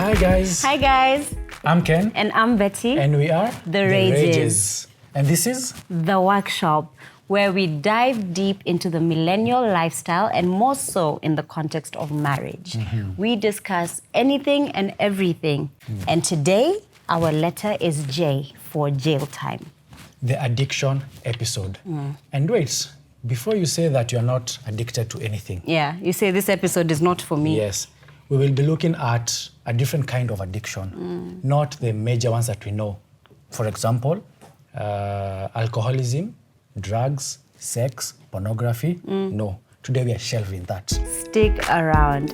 Hi guys. Hi guys. I'm Ken. And I'm Betty. And we are The Rages. And this is The Workshop, where we dive deep into the millennial lifestyle and more so in the context of marriage. We discuss anything and everything. And today, our letter is J for jail time. the addiction episode. And wait, before you say that you're not addicted to anything. Yeah, you say this episode is not for me. Yes. We will be looking at a different kind of addiction, not the major ones that we know. For example, alcoholism, drugs, sex, pornography. No, today we are shelving that. Stick around.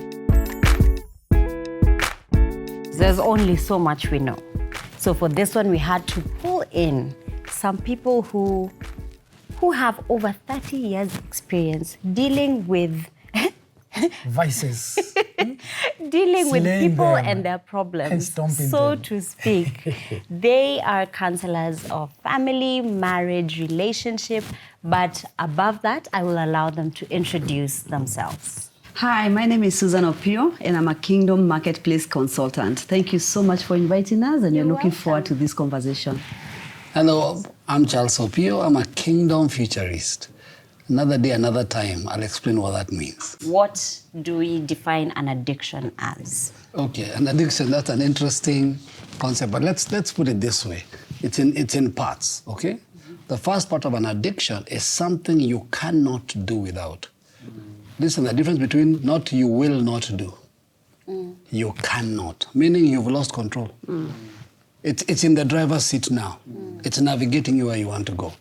There's only so much we know. So for this one, we had to pull in some people who have over 30 years experience dealing with Vices. dealing with Slaying people them and their and problems, stomping so them. to speak. They are counselors of family, marriage, relationship, but above that, I will allow them to introduce themselves. Hi, my name is Susan Opio, and I'm a Kingdom Marketplace consultant. Thank you so much for inviting us, and You're we're looking welcome. forward to this conversation. Hello, I'm Charles Opio. I'm a Kingdom Futurist. Another day, another time. I'll explain what that means. What do we define an addiction as? Okay, an addiction, that's an interesting concept, but let's put it this way. It's in parts, okay? The first part of an addiction is something you cannot do without. Listen, the difference between not you will not do. You cannot, meaning you've lost control. It's in the driver's seat now. It's navigating you where you want to go.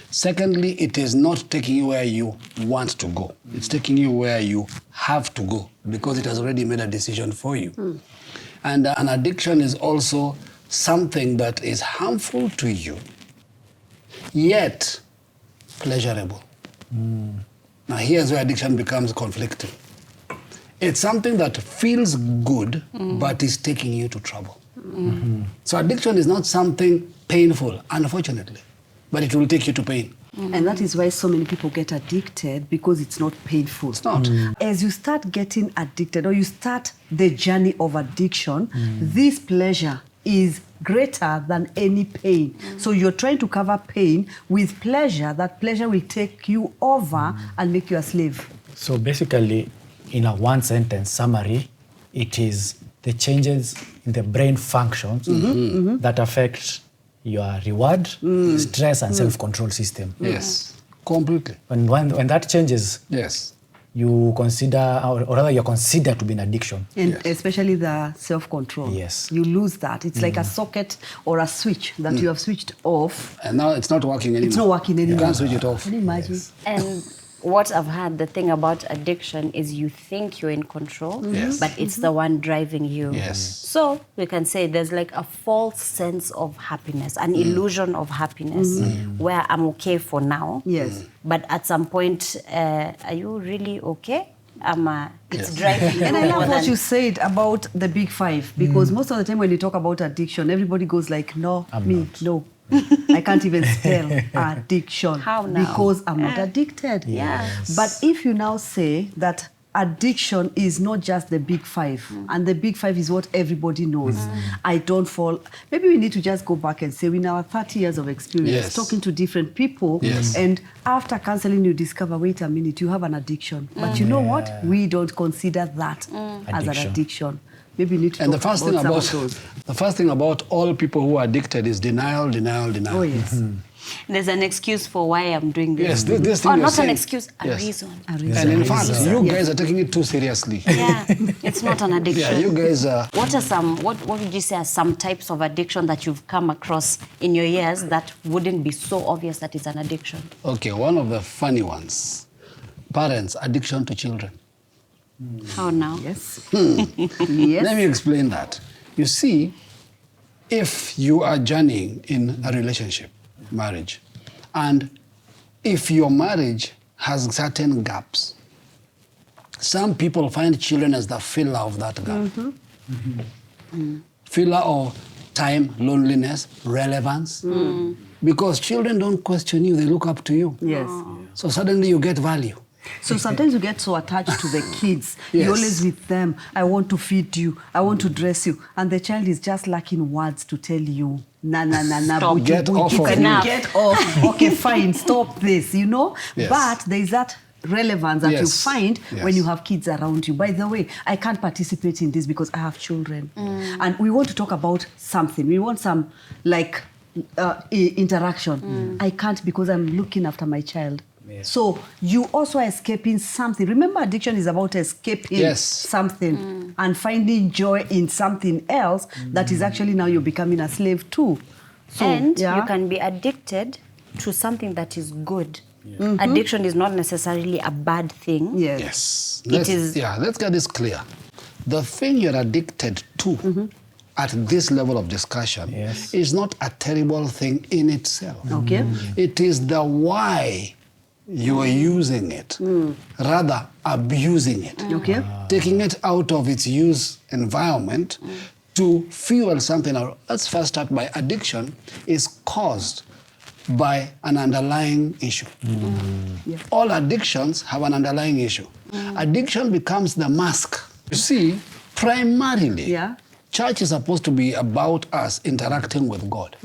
Secondly, it is not taking you where you want to go. It's taking you where you have to go because it has already made a decision for you. And an addiction is also something that is harmful to you, yet pleasurable. Now here's where addiction becomes conflicting. It's something that feels good, but is taking you to trouble. So addiction is not something painful, unfortunately, but it will take you to pain. And that is why so many people get addicted, because it's not painful. It's not. As you start getting addicted, or you start the journey of addiction, this pleasure is greater than any pain. So you're trying to cover pain with pleasure. That pleasure will take you over and make you a slave. So basically, in a one sentence summary, it is the changes in the brain functions that affect your reward, stress, and self-control system. Yes, completely. When that changes, Yes. you consider, or rather you're considered to be an addiction. And especially the self-control. Yes. You lose that. It's like a socket or a switch that you have switched off. And now it's not working anymore. It's not working anymore. You can't switch it off. Can you imagine? Yes. And what I've heard, the thing about addiction is you think you're in control, Yes. but it's the one driving you. Yes. So we can say there's like a false sense of happiness, an illusion of happiness, where I'm okay for now. Yes. But at some point, are you really okay? It's Yes. driving you. And I more love what than- you said about the big five, because most of the time when you talk about addiction, everybody goes like, no, I'm me, not. no. I can't even spell addiction. How now? Because I'm not addicted. Yes. But if you now say that addiction is not just the big five, and the big five is what everybody knows, I don't fall. Maybe we need to just go back and say, in our 30 years of experience, Yes. talking to different people, Yes. and after counseling, you discover, wait a minute, you have an addiction. But you know what? We don't consider that as an Addiction. addiction. Maybe you need to And the talk first thing some about of those. the first thing about all people who are addicted is denial, denial, denial. Oh, yes. There's an excuse for why I'm doing this. Yes, this thing Or you're not saying. an excuse, a Yes. reason. A reason. And in fact, Yes. you guys are taking it too seriously. Yeah, it's not an addiction. Yeah, you guys are. What are some? What would you say are some types of addiction that you've come across in your years that wouldn't be so obvious that it's an addiction? Okay, one of the funny ones. Parents' addiction to children. How now? Yes. Yes. Let me explain that. You see, if you are journeying in a relationship, marriage, and if your marriage has certain gaps, some people find children as the filler of that gap. Filler of time, loneliness, relevance. Because children don't question you, they look up to you. Yes. So suddenly you get value. So sometimes you get so attached to the kids. Yes. You're always with them. I want to feed you. I want to dress you. And the child is just lacking words to tell you, na, Stop. Get off of Can me. you get off? Okay, fine, stop this, you know? Yes. But there is that relevance that you Yes. find Yes. when you have kids around you. By the way, I can't participate in this because I have children. And we want to talk about something. We want some, like, interaction. I can't because I'm looking after my child. Yeah. So you also are escaping something. Remember, addiction is about escaping Yes. something and finding joy in something else that is actually now you're becoming a slave to. So, And yeah. you can be addicted to something that is good. Addiction is not necessarily a bad thing. Yes. Yes. Let's get this clear. The thing you're addicted to at this level of discussion Yes. is not a terrible thing in itself. Okay. It is the why you are using it, rather abusing it. Okay. Taking it out of its use environment to fuel something else. Let's first start by addiction is caused by an underlying issue. Yeah. All addictions have an underlying issue. Addiction becomes the mask. You see, primarily, Yeah. church is supposed to be about us interacting with God.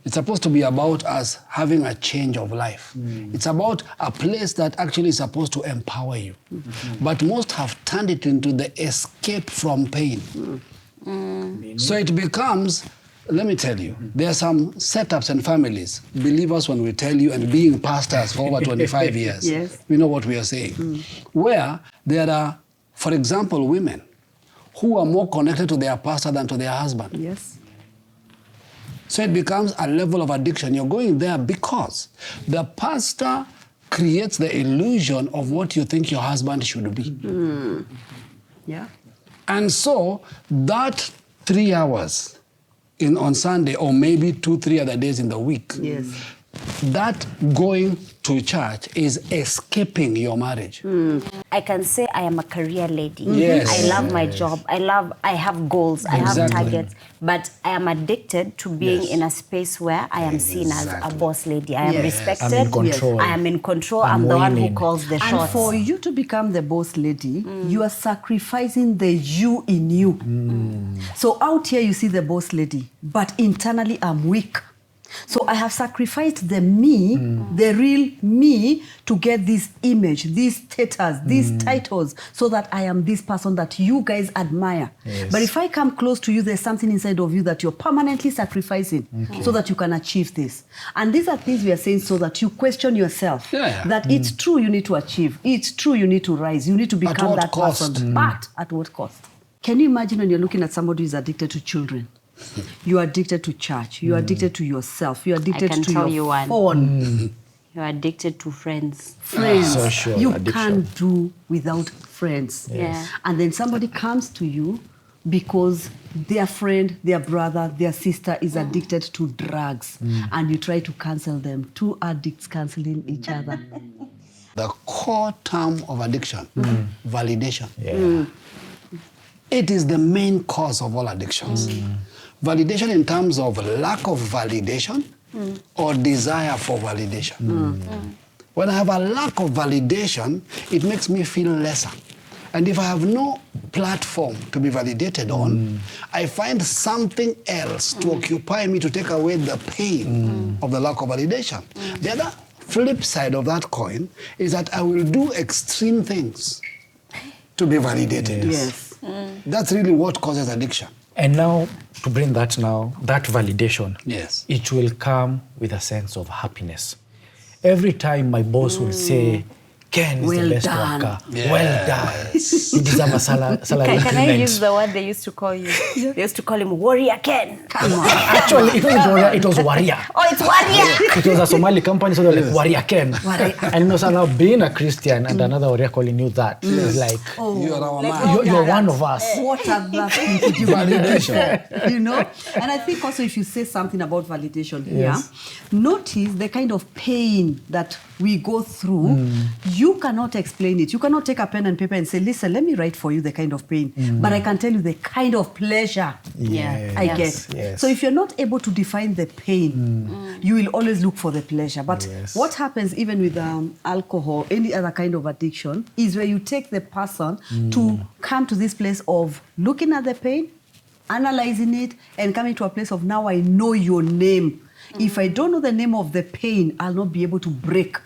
It's supposed to be about us having a change of life. It's about a place that actually is supposed to empower you. But most have turned it into the escape from pain. So it becomes, let me tell you, there are some setups and families, believers when we tell you, and being pastors for over 25 years, Yes. we know what we are saying, where there are, for example, women who are more connected to their pastor than to their husband. Yes. So it becomes a level of addiction. You're going there because the pastor creates the illusion of what you think your husband should be. Yeah. And so that 3 hours on Sunday, or maybe 2-3 other days in the week, Yes. that going to church is escaping your marriage. I can say I am a career lady. Yes. I love my job. I have goals. I have Exactly. targets. But I am addicted to being Yes. in a space where I am seen as a Exactly. boss lady. I am Yes. respected. I'm in control. I am in control. I'm I'm the one who winning. calls the And shots. for you to become the boss lady, you are sacrificing the you in you. So out here you see the boss lady, but internally I'm weak. So I have sacrificed the me, the real me, to get this image, this status, these titles, so that I am this person that you guys admire. Yes. But if I come close to you, there's something inside of you that you're permanently sacrificing so that you can achieve this. And these are things we are saying so that you question yourself. Yeah. That it's true you need to achieve. It's true you need to rise. You need to become what that cost? person. But at what cost? Can you imagine when you're looking at somebody who's addicted to children? You're addicted to church. You're addicted to yourself. You're addicted can to tell your you one. phone. You're addicted to friends. Friends. Social You addiction. can't do without friends. Yeah. And then somebody comes to you because their friend, their brother, their sister is addicted to drugs. And you try to cancel them. Two addicts canceling each other. The core term of addiction, validation. Yeah. It is the main cause of all addictions. Validation in terms of lack of validation or desire for validation. When I have a lack of validation, it makes me feel lesser. And if I have no platform to be validated on, I find something else to occupy me to take away the pain of the lack of validation. The other flip side of that coin is that I will do extreme things to be validated. Yes. That's really what causes addiction. And now, to bring that validation, Yes. it will come with a sense of happiness. Every time my boss will say, Ken is Well the best done. worker. Yes. Well done. You deserve a salary Can I increment. use the word they used to call you? They used to call him Warrior Ken. Come on. Actually, it wasn't Warrior, it was Warrior. Oh, it's Warrior. It was a Somali company, so they were like, Warrior Ken. Warrior. And you know, so now being a Christian and another Warrior calling you that, it's like, You are our Like, man. you're one of us. What are that thing to do with validation? You know? And I think also if you say something about validation Yes. here, notice the kind of pain that we go through, you cannot explain it. You cannot take a pen and paper and say, listen, let me write for you the kind of pain. But I can tell you the kind of pleasure I get. Yes. So if you're not able to define the pain, you will always look for the pleasure. But what happens even with alcohol, any other kind of addiction, is where you take the person to come to this place of looking at the pain, analyzing it, and coming to a place of, now I know your name. If I don't know the name of the pain, I'll not be able to break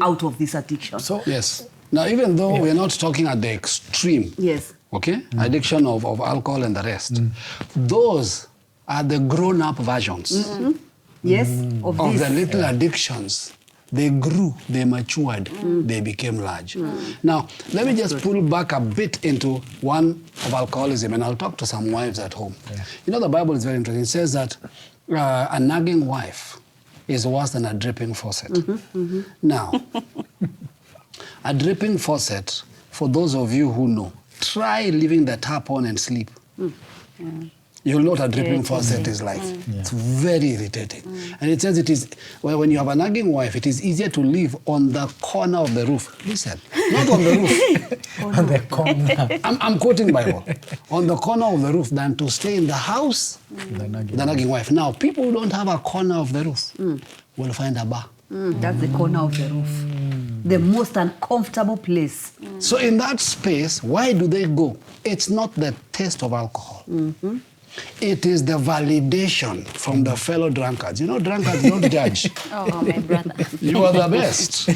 out of this addiction. So Yes. Now, even though we're not talking at the extreme, Yes. okay, addiction of alcohol and the rest, those are the grown-up versions Yes, of of this. the little addictions. They grew, they matured, they became large. Now, let me just pull back a bit into one of alcoholism, and I'll talk to some wives at home. You know, the Bible is very interesting. It says that a nagging wife is worse than a dripping faucet. Now, a dripping faucet, for those of you who know, try leaving the tap on and sleep. You'll know what a dripping faucet is like. It's very irritating. And it says it is, well, when you have a nagging wife, it is easier to live on the corner of the roof. Listen, not on the roof. on the corner. I'm quoting Bible. On the corner of the roof than to stay in the house, the nagging wife. Now, people who don't have a corner of the roof will find a bar. That's the corner of the roof. The most uncomfortable place. So in that space, why do they go? It's not the taste of alcohol. It is the validation from the fellow drunkards. You know, drunkards don't judge. Oh, my brother. You are the best.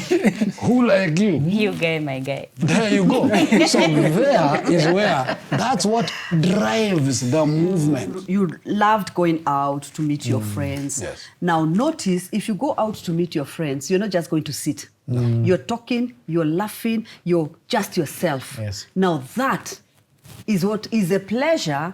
Who like you? You guy, my guy. There you go. So there is where, that's what drives the movement. You loved going out to meet your friends. Yes. Now notice, if you go out to meet your friends, you're not just going to sit. You're talking, you're laughing, you're just yourself. Yes. Now that is what is a pleasure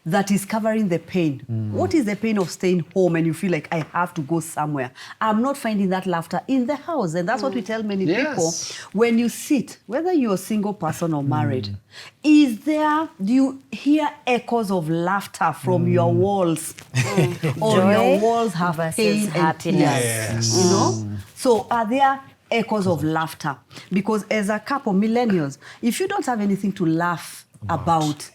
that is covering the pain. What is the pain of staying home and you feel like I have to go somewhere? I'm not finding that laughter in the house. And that's what we tell many people. When you sit, whether you're a single person or married, do you hear echoes of laughter from your walls? Or Joy your walls have versus pain and happiness. tears? You know? So are there echoes of laughter? Because as a couple, millennials, if you don't have anything to laugh about,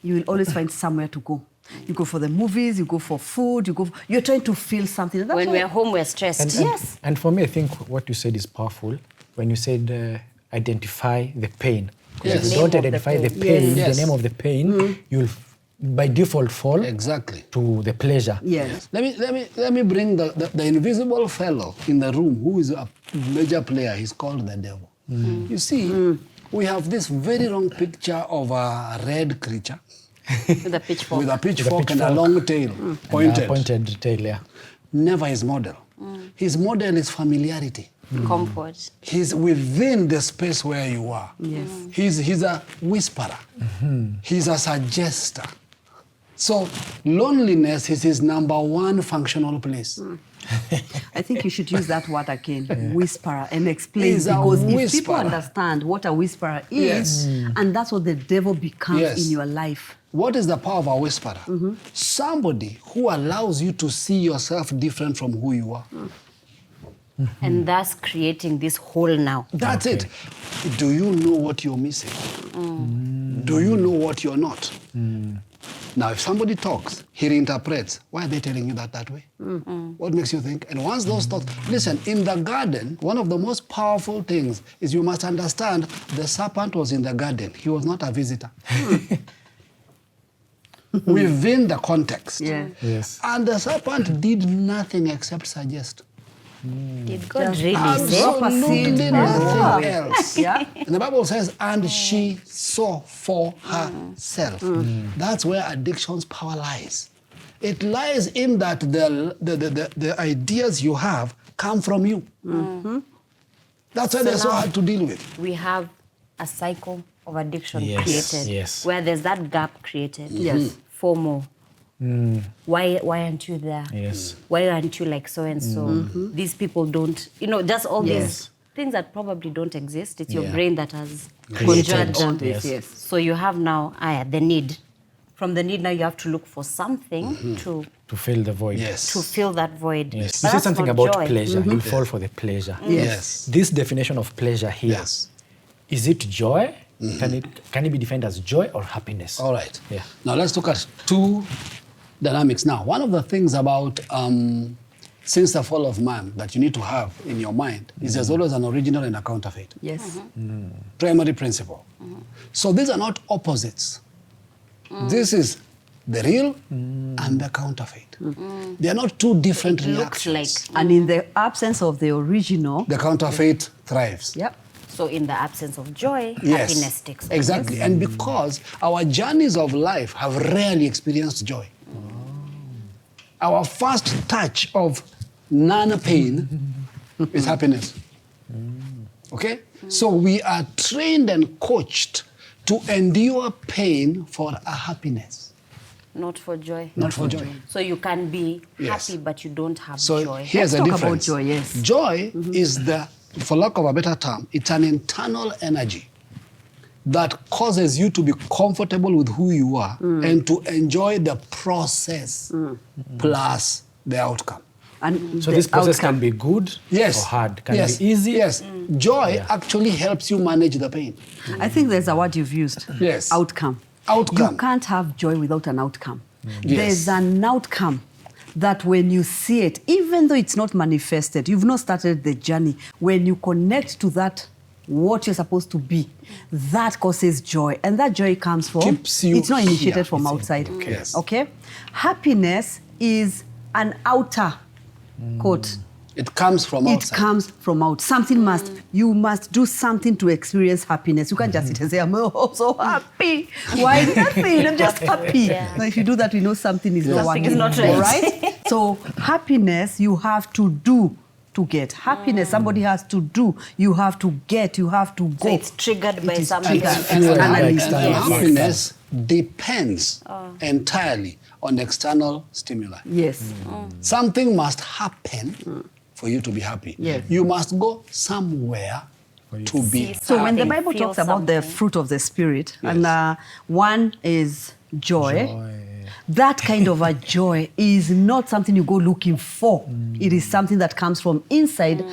you will always find somewhere to go. You go for the movies, you go for food, you're trying to feel something. That's When why- we're home, we're stressed. And for me, I think what you said is powerful. When you said identify the pain. Yes. If you Name don't of the identify the pain. pain, Yes. the name of the pain, you'll by default fall Exactly. to the pleasure. Yes. Let me bring the invisible fellow in the room who is a major player. He's called the devil. You see, we have this very wrong picture of a red creature With a pitchfork. with a pitchfork and a pitchfork. long tail, pointed. Pointed tail, yeah. Never his model. His model is familiarity. Comfort. He's within the space where you are. Yes. He's a whisperer. He's a suggester. So loneliness is his number one functional place. I think you should use that word again, whisperer, and explain. He's a Because if people whisperer. understand what a whisperer Yes. is, and that's what the devil becomes Yes. in your life. What is the power of a whisperer? Somebody who allows you to see yourself different from who you are. And thus creating this hole now. That's it. Do you know what you're missing? Do you know what you're not? Now, if somebody talks, he reinterprets. Why are they telling you that way? What makes you think? And once those thoughts... Listen, in the garden, one of the most powerful things is you must understand the serpent was in the garden. He was not a visitor. Within the context. Yeah. Yes. And the serpent did nothing except suggest. Did God really say? Absolutely nothing else. Yeah. And the Bible says, and she saw for herself. That's where addiction's power lies. It lies in that the ideas you have come from you. That's why they're so hard to deal with. We have a cycle of addiction Yes, created. yes. Where there's that gap created. Yes. FOMO. Why aren't you there? Yes. Why aren't you like so and so? These people don't, just all Yes. these things that probably don't exist. It's your Yeah. brain that has Created. conjured them. All this, Yes. yes. So you have now the need From the need, now you have to look for something to fill the void. Yes. fill that void. Yes. But You said that's something not about joy. pleasure. You fall for the pleasure. Yes. This definition of pleasure here, Yes. is it joy? Can it be defined as joy or happiness? All right. Yeah. Now let's look at two dynamics. Now, one of the things about since the fall of man that you need to have in your mind is there's always an original and a counterfeit. Yes. Primary principle. So these are not opposites. This is the real and the counterfeit. They are not two different Looks reactions. like. And in the absence of the original, The counterfeit thrives. yep. So in the absence of joy, Yes, happiness takes over. exactly. And because our journeys of life have rarely experienced joy, our first touch of non-pain is happiness. Okay? So we are trained and coached to endure pain for a happiness, Not for joy. not for joy. So you can be Yes. happy, but you don't have So joy. here's Let's the talk about difference. joy, yes. Joy is the, for lack of a better term, it's an internal energy that causes you to be comfortable with who you are and to enjoy the process plus the outcome. And So the this process outcome. can be good Yes. or hard. Can yes. be easy. Yes. Joy Yeah. actually helps you manage the pain. I think there's a word you've used. Yes. Outcome. Outcome. You can't have joy without an outcome. Yes. There's an outcome that when you see it, even though it's not manifested, you've not started the journey, when you connect to that, what you're supposed to be, that causes joy. And that joy comes from, Keeps you it's not initiated here. from It's outside. okay. Yes. Okay? Happiness is an outer quote. It comes from It outside. comes from out. Something must, you must do something to experience happiness. You can't just sit and say, I'm so happy. Why nothing? I'm just happy. Yeah. Now, if you do that, we know something is not Something working. is not right. All right? So happiness, you have to do to get. Happiness, somebody has to do. You have to get. You have to go. So it's triggered by It is something triggered external. externally. External. Yes. Happiness depends entirely on external stimuli. Yes. Something must happen for you to be happy. Yes. You must go somewhere to be. See So when the something, Bible feel talks about the something. fruit of the Spirit, Yes. and one is joy, that kind of a joy is not something you go looking for. It is something that comes from inside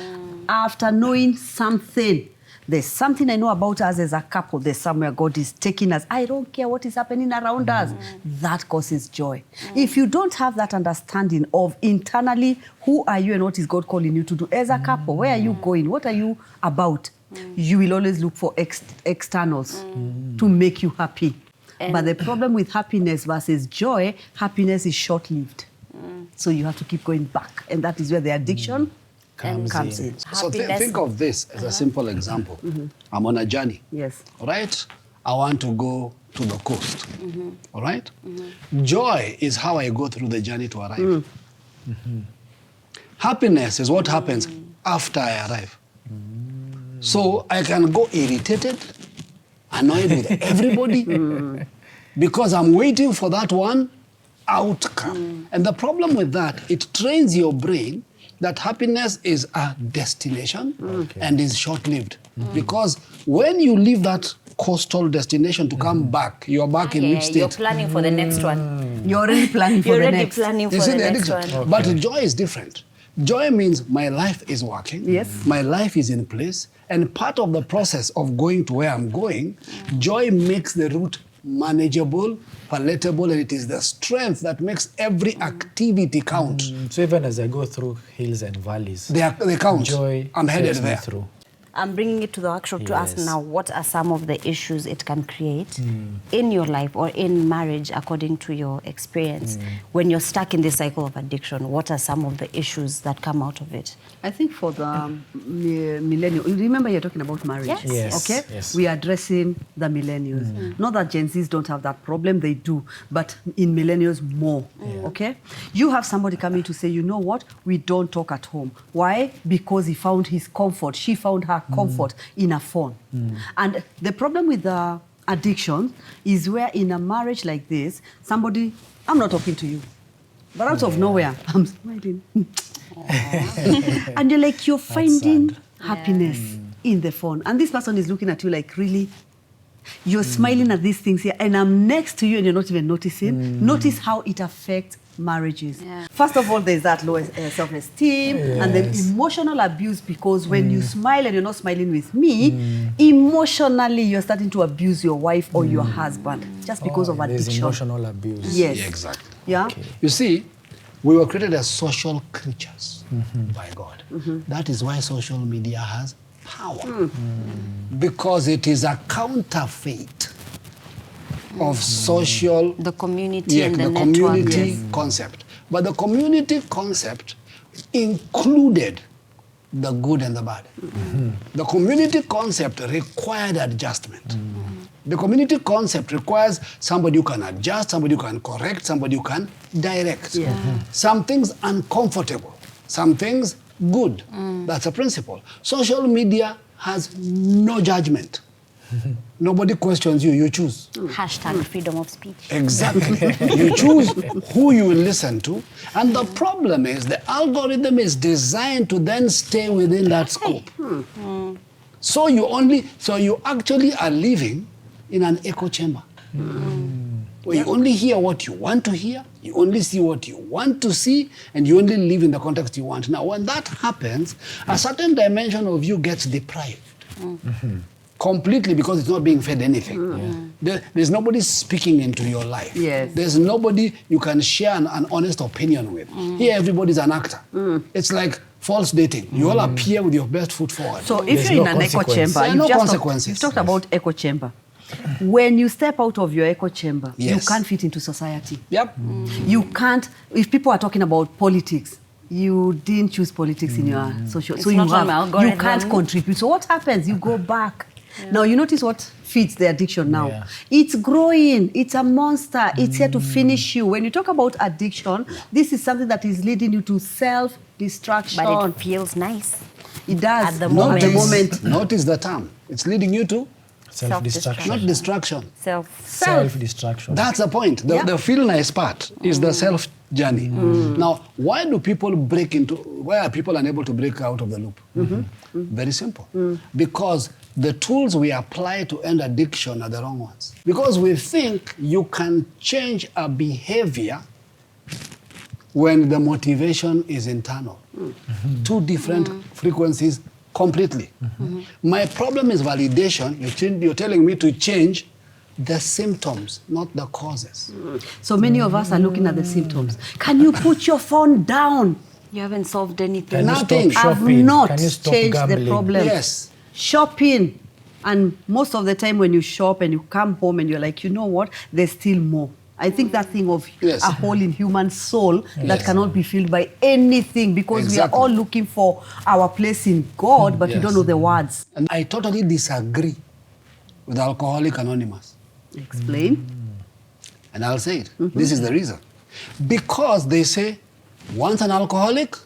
after knowing something. There's something I know about us as a couple. There's somewhere God is taking us. I don't care what is happening around us. That causes joy. If you don't have that understanding of internally who are you and what is God calling you to do as a couple, where are you going? What are you about? You will always look for externals to make you happy. But the problem with happiness versus joy, happiness is short-lived. So you have to keep going back. And that is where the addiction comes in. So Happiness. think of this as a simple example. I'm on a journey. Yes. All right? I want to go to the coast. All right? Joy is how I go through the journey to arrive. Happiness is what happens after I arrive. So I can go irritated, annoyed with everybody because I'm waiting for that one outcome. And the problem with that, it trains your brain that happiness is a destination and is short-lived. Because when you leave that coastal destination to come back, you're back in which You're state? planning for the next one. You're already planning for You're the already next. planning for You see the the next addiction? one. But joy is different. Joy means my life is working. Yes. My life is in place. And part of the process of going to where I'm going, joy makes the route manageable, palatable, and it is the strength that makes every activity count. So even as I go through hills and valleys, They count. joy I'm headed takes me there. through. I'm bringing it to the workshop to ask Yes. now, what are some of the issues it can create in your life or in marriage according to your experience? When you're stuck in this cycle of addiction, what are some of the issues that come out of it? I think for the millennial, remember you're talking about marriage. Yes. Yes, Okay? yes. We are addressing the millennials. Not that Gen Zs don't have that problem, they do, but in millennials more. Okay? You have somebody coming to say, you know what, we don't talk at home. Why? Because he found his comfort, she found her comfort in a phone. And the problem with the addiction is where in a marriage like this, somebody, I'm not talking to you, but out of nowhere, I'm smiling. And you're like, you're finding sad. happiness in the phone. And this person is looking at you like, really? You're smiling at these things here, and I'm next to you and you're not even noticing. Notice how it affects marriages. Yeah. First of all, there's that low self-esteem, and then emotional abuse, because when you smile and you're not smiling with me, emotionally you're starting to abuse your wife or your husband just because of There's addiction. emotional abuse. Yes. Yeah, exactly. Yeah. You see, we were created as social creatures by God. That is why social media has power. Because it is a counterfeit of social... The community and the the network. community concept. But the community concept included the good and the bad. The community concept required adjustment. The community concept requires somebody who can adjust, somebody who can correct, somebody who can direct. Some things uncomfortable, some things good. That's a principle. Social media has no judgment. Nobody questions you, you choose. Hashtag freedom of speech. Exactly. You choose who you will listen to. And the problem is the algorithm is designed to then stay within that scope. So you actually are living in an echo chamber. Where you only hear what you want to hear, you only see what you want to see, and you only live in the context you want. Now, when that happens, a certain dimension of you gets deprived. Completely, because it's not being fed anything. There's nobody speaking into your life. Yes. There's nobody you can share an honest opinion with. Here, everybody's an actor. It's like false dating. You all appear with your best foot forward. So if There's you're no in an echo consequence. chamber, There are you've no just consequences. you've talked about echo chamber. When you step out of your echo chamber, you Yes. can't fit into society. Yep. You can't, if people are talking about politics, you didn't choose politics in your social, It's so not on my you algorithm. can't contribute. So what happens? You go back. Now you notice what feeds the addiction now. Yeah. It's growing. It's a monster. It's here to finish you. When you talk about addiction, this is something that is leading you to self-destruction. But it feels nice. It does. At the At the moment. Notice the term. It's leading you to Self-destruction. not destruction. Self-destruction. That's the point. The feel nice part is the self journey. Now, why are people unable to break out of the loop? Very simple. Because the tools we apply to end addiction are the wrong ones. Because we think you can change a behavior when the motivation is internal. Two different frequencies completely. My problem is validation. You're telling me to change the symptoms, not the causes. So many of us are looking at the symptoms. Can you put your phone down? You haven't solved anything. Can you Nothing. stop I've shopping? not Can you stop changed gambling? the problem. Yes. Shopping. And most of the time when you shop and you come home and you're like, you know what, there's still more. I think that thing of Yes. a hole in human soul that Yes. cannot be filled by anything, because Exactly. we are all looking for our place in God, but we Yes. don't know the words. And I totally disagree with Alcoholics Anonymous. Explain. And I'll say it. This is the reason. Because they say, once an alcoholic,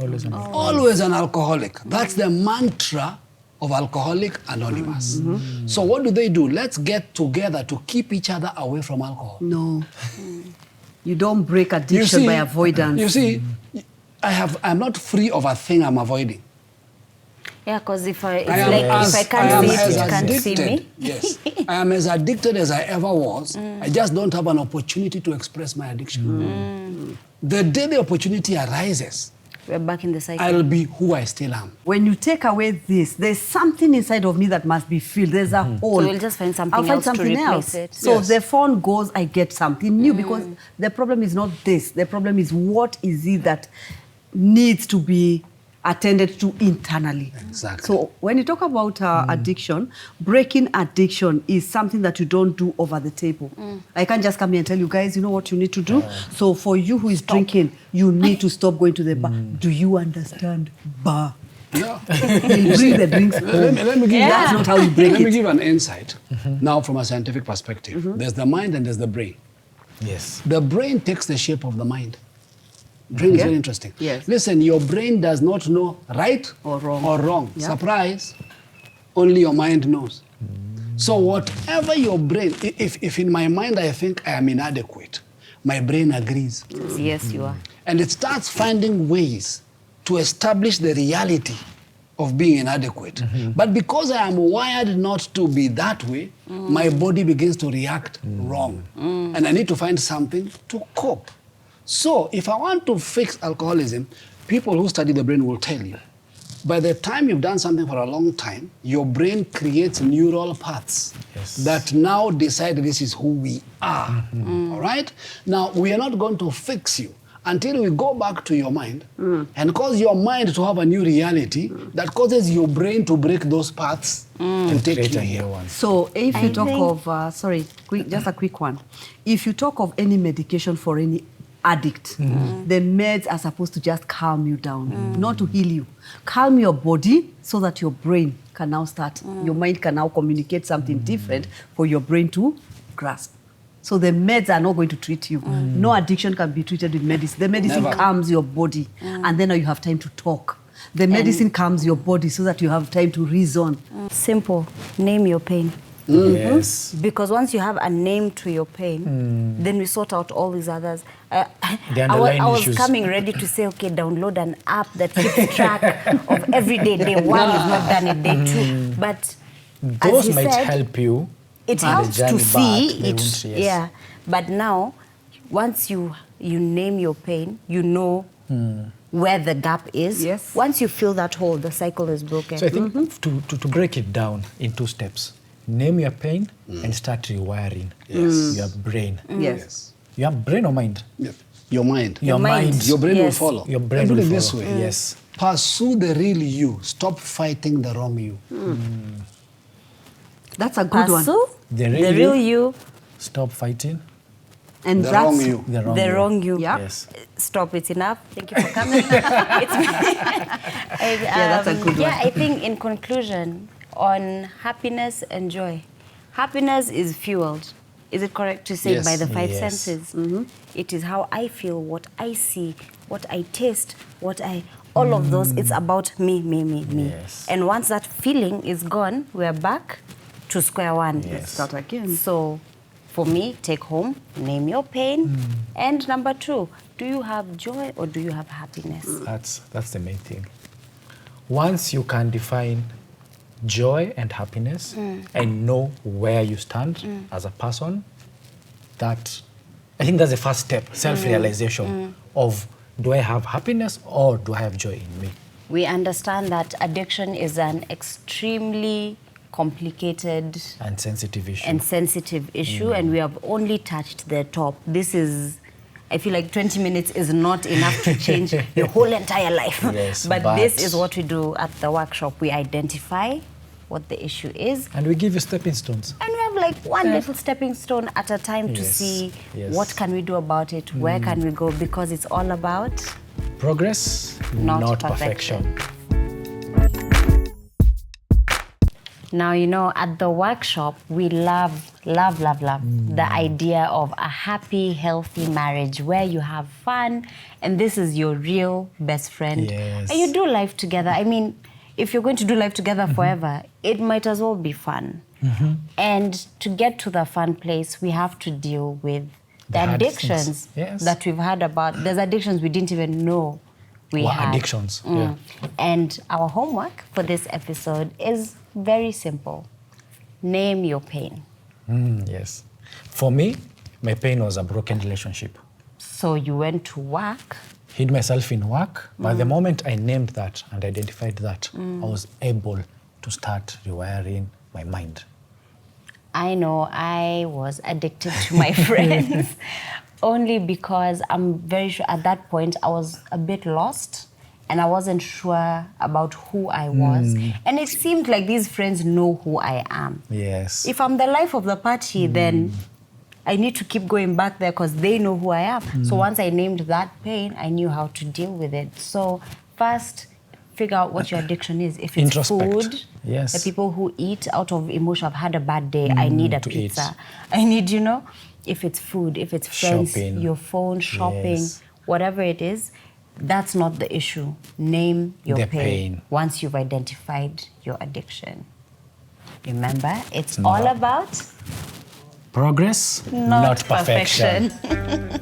Always an always an alcoholic. That's the mantra of Alcoholics Anonymous. So what do? Let's get together to keep each other away from alcohol. No. You don't break addiction by avoidance. You see, I'm not free of a thing I'm avoiding. Yeah, because if I I can't see as it, it can't see addicted. me. Yes, I am as addicted as I ever was. I just don't have an opportunity to express my addiction. The day the opportunity arises, We're back in the cycle. I'll be who I still am. When you take away this, there's something inside of me that must be filled. There's a hole. So we'll just find something I'll find else to something replace else. it. So Yes. the phone goes, I get something new, because the problem is not this. The problem is, what is it that needs to be attended to internally. Exactly. So when you talk about addiction, breaking addiction is something that you don't do over the table. I can't just come here and tell you guys, you know what you need to do? So for you who is drinking, you need to stop going to the bar. Do you understand? Bar. Yeah. You bring the drinks home. Let me give That's not how you break Let me it. give an insight. Now, from a scientific perspective, there's the mind and there's the brain. Yes. The brain takes the shape of the mind. Brain is Okay. very interesting. Yes. Listen, your brain does not know right Or wrong. Yeah. Surprise, only your mind knows. So whatever your brain, if in my mind I think I am inadequate, my brain agrees. Yes, you are. And it starts finding ways to establish the reality of being inadequate. But because I am wired not to be that way, my body begins to react wrong. And I need to find something to cope. So if I want to fix alcoholism, people who study the brain will tell you, by the time you've done something for a long time, your brain creates neural paths that now decide this is who we are. All right? Now, we are not going to fix you until we go back to your mind and cause your mind to have a new reality that causes your brain to break those paths and take you here. So if you talk of, just a quick one. If you talk of any medication for any addict, the meds are supposed to just calm you down, not to heal you. Calm your body so that your brain can now start, your mind can now communicate something different for your brain to grasp. So the meds are not going to treat you. No addiction can be treated with medicine. The medicine calms your body, and then you have time to talk. The medicine calms your body so that you have time to reason. Simple. Name your pain. Yes. Because once you have a name to your pain, then we sort out all these others. The I underlying was issues. coming ready to say, okay, download an app that keeps track of every day. Day one, you've not done it. Day two. But as Those he might said, help you. it on the helps to journey, see but they it. won't, yes. Yeah. But now, once you name your pain, you know where the gap is. Yes. Once you fill that hole, the cycle is broken. So I think to break it down in 2 steps, name your pain and start rewiring your brain. Yes. Your brain or mind? Your mind. Your mind. Your brain will Yes. follow. Your brain Put will it follow. this way. Yes. Pursue the real you. Stop fighting the wrong you. That's a good one. Pursue The the real real you. you, Stop fighting And The that's wrong you. the wrong the you. wrong you. Yeah. Yes. Stop, it's enough. Thank you for coming. It's me. that's a good Yeah, one. I think in conclusion, on happiness and joy. Happiness is fueled. Is it correct to say Yes. by the 5 Yes. senses? It is how I feel, what I see, what I taste, all of those. It's about me. Yes. And once that feeling is gone, we're back to square one. Yes. Start again. So, for me, take home, name your pain. And number 2, do you have joy or do you have happiness? That's the main thing. Once you can define joy and happiness and know where you stand as a person, that I think that's the first step, self-realization of, do I have happiness or do I have joy in me? We understand that addiction is an extremely complicated And sensitive issue. and sensitive issue, and we have only touched the top. This is, I feel like 20 minutes is not enough to change your whole entire life. Yes, but but- this is what we do at the workshop. We identify what the issue is, And we give you stepping stones. and we have like one little stepping stone at a time to Yes, see yes. what can we do about it, where can we go, because it's all about Progress, Not perfection. Now, you know, at the workshop, we love the idea of a happy, healthy marriage where you have fun and this is your real best friend. Yes. And you do life together. I mean, if you're going to do life together forever, it might as well be fun. And to get to the fun place, we have to deal with the The hard addictions things. Yes. that we've heard about. There's addictions we didn't even know we What had. addictions? Yeah. And our homework for this episode is very simple. Name your pain. Yes. For me, my pain was a broken relationship. So you went to work. Hid myself in work, but the moment I named that and identified that, I was able to start rewiring my mind. I know I was addicted to my friends only because I'm very sure at that point I was a bit lost and I wasn't sure about who I was. And it seemed like these friends know who I am. Yes. If I'm the life of the party, then I need to keep going back there because they know who I am. So once I named that pain, I knew how to deal with it. So first, figure out what your addiction is. If it's Introspect. food, Yes. the people who eat out of emotion, I've had a bad day, I need a to pizza. eat. I need, you know, if it's food, if it's friends, Shopping. your phone, shopping, Yes. whatever it is, that's not the issue. Name your The pain pain. once you've identified your addiction. Remember, it's all about Progress, not perfection. perfection.